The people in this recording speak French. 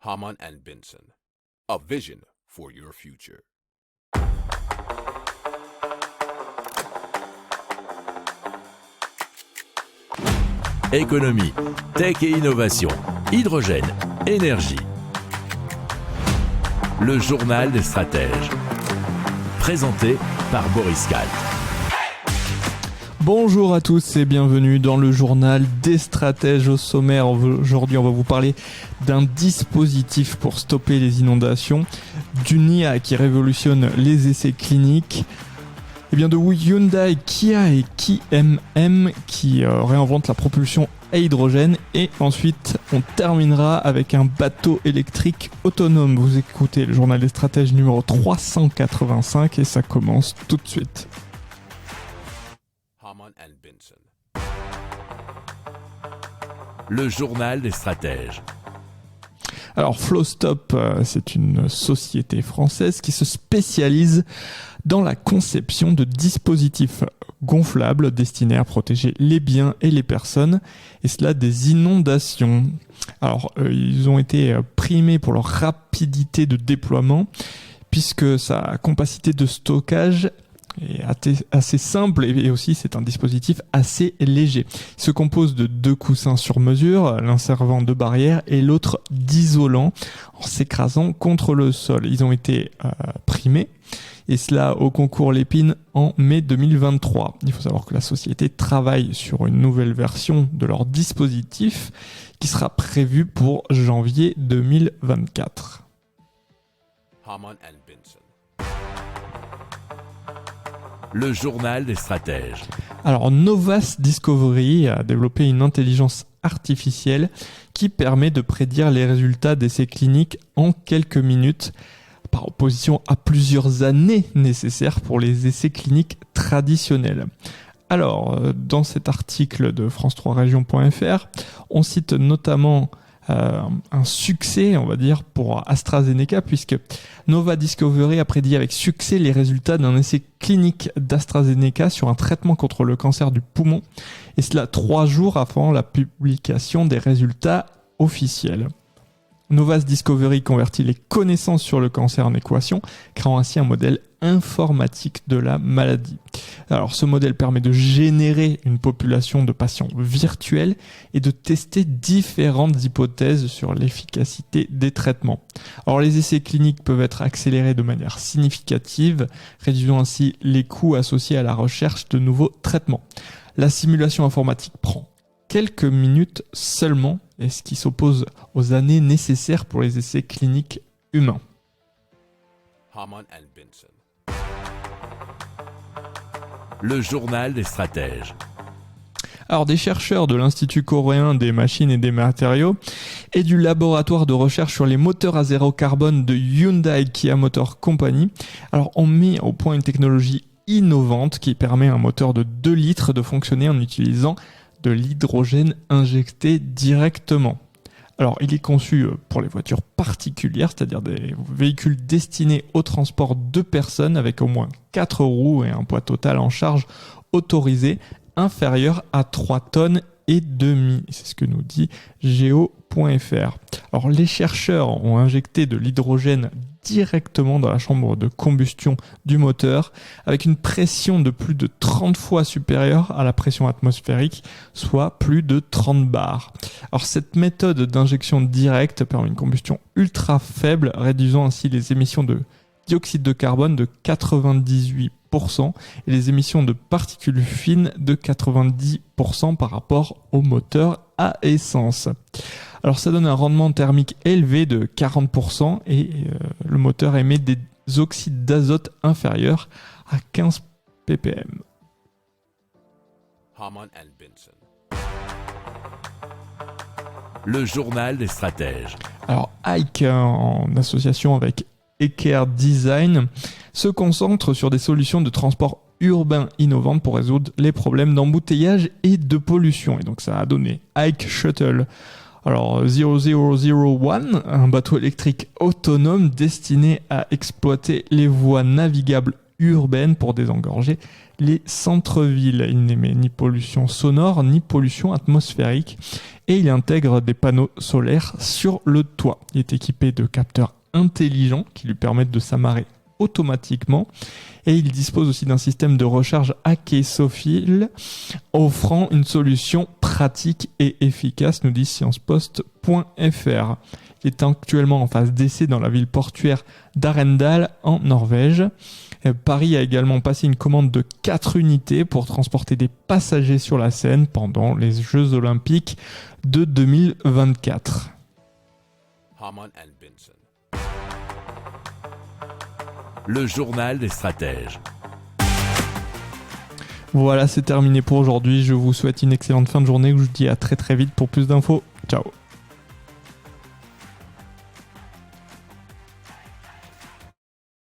Hamann and Benson, a vision for your future. Économie, tech et innovation, hydrogène, énergie. Le journal des stratèges. Présenté par Boris Kalt. Bonjour à tous et bienvenue dans le journal des stratèges. Au sommaire, aujourd'hui on va vous parler d'un dispositif pour stopper les inondations, d'une IA qui révolutionne les essais cliniques, et bien de Hyundai, Kia et KMM qui réinventent la propulsion à hydrogène, et ensuite on terminera avec un bateau électrique autonome. Vous écoutez le journal des stratèges numéro 385 et ça commence tout de suite. Hamann and Benson. Le journal des stratèges. Alors Flowstop, c'est une société française qui se spécialise dans la conception de dispositifs gonflables destinés à protéger les biens et les personnes, et cela des inondations. Alors ils ont été primés pour leur rapidité de déploiement, puisque sa capacité de stockage est assez simple, et aussi c'est un dispositif assez léger. Il se compose de 2 coussins sur mesure, l'un servant de barrière et l'autre d'isolant, en s'écrasant contre le sol. Ils ont été primés, et cela au concours Lépine en mai 2023. Il faut savoir que la société travaille sur une nouvelle version de leur dispositif qui sera prévue pour janvier 2024. Hamann and Benson. Le journal des stratèges. Alors Novas Discovery a développé une intelligence artificielle qui permet de prédire les résultats d'essais cliniques en quelques minutes, par opposition à plusieurs années nécessaires pour les essais cliniques traditionnels. Alors, dans cet article de France3Région.fr, on cite notamment un succès, on va dire, pour AstraZeneca, puisque Nova Discovery a prédit avec succès les résultats d'un essai clinique d'AstraZeneca sur un traitement contre le cancer du poumon, et cela 3 jours avant la publication des résultats officiels. Novas Discovery convertit les connaissances sur le cancer en équation, créant ainsi un modèle informatique de la maladie. Alors ce modèle permet de générer une population de patients virtuels et de tester différentes hypothèses sur l'efficacité des traitements. Alors les essais cliniques peuvent être accélérés de manière significative, réduisant ainsi les coûts associés à la recherche de nouveaux traitements. La simulation informatique prend quelques minutes seulement, et ce qui s'oppose aux années nécessaires pour les essais cliniques humains. Hamann and Benson. Le journal des stratèges. Alors des chercheurs de l'Institut coréen des machines et des matériaux et du laboratoire de recherche sur les moteurs à zéro carbone de Hyundai Kia Motor Company ont mis au point une technologie innovante qui permet à un moteur de 2 litres de fonctionner en utilisant de l'hydrogène injecté directement. Alors, il est conçu pour les voitures particulières, c'est-à-dire des véhicules destinés au transport de personnes avec au moins 4 roues et un poids total en charge autorisé inférieur à 3 tonnes et demi. C'est ce que nous dit Geo.fr. Alors, les chercheurs ont injecté de l'hydrogène directement dans la chambre de combustion du moteur avec une pression de plus de 30 fois supérieure à la pression atmosphérique, soit plus de 30 bars. Alors cette méthode d'injection directe permet une combustion ultra faible, réduisant ainsi les émissions de dioxyde de carbone de 98% et les émissions de particules fines de 90% par rapport au moteur à essence. Alors ça donne un rendement thermique élevé de 40% et le moteur émet des oxydes d'azote inférieurs à 15 ppm. Hamann and Benson. Le journal des stratèges. Alors Ike, en association avec Eker Design, se concentre sur des solutions de transport urbain innovantes pour résoudre les problèmes d'embouteillage et de pollution. Et donc ça a donné Ike Shuttle. Alors 0001, un bateau électrique autonome destiné à exploiter les voies navigables urbaine pour désengorger les centres-villes. Il n'émet ni pollution sonore ni pollution atmosphérique et il intègre des panneaux solaires sur le toit. Il est équipé de capteurs intelligents qui lui permettent de s'amarrer automatiquement et il dispose aussi d'un système de recharge Akeso-Fil offrant une solution pratique et efficace, nous dit sciencepost.fr. Il est actuellement en phase d'essai dans la ville portuaire d'Arendal en Norvège. Paris a également passé une commande de 4 unités pour transporter des passagers sur la Seine pendant les Jeux Olympiques de 2024. Hamann and Benson. Le journal des stratèges. Voilà, c'est terminé pour aujourd'hui. Je vous souhaite une excellente fin de journée. Je vous dis à très très vite pour plus d'infos. Ciao.